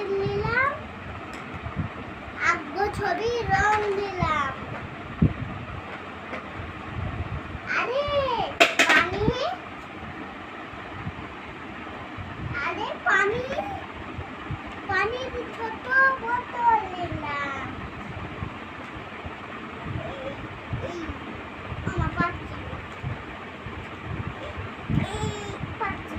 Pencil নিলাম, আঁকবো ছবি, রং দিলাম। আরে পানি, আরে পানি, পানির ছোট বোতল নিলাম। এই আমার পাচ্ছি, এই পাচ্ছি।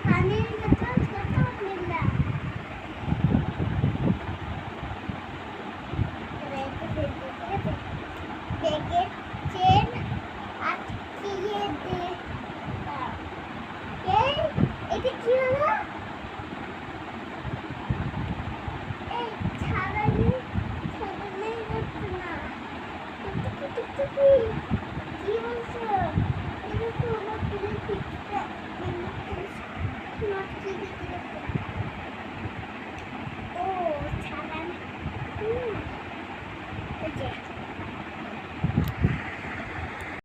পানির বোতল ছোট নিলাম। ব্যাগের চেন আটকিয়ে দিয়ে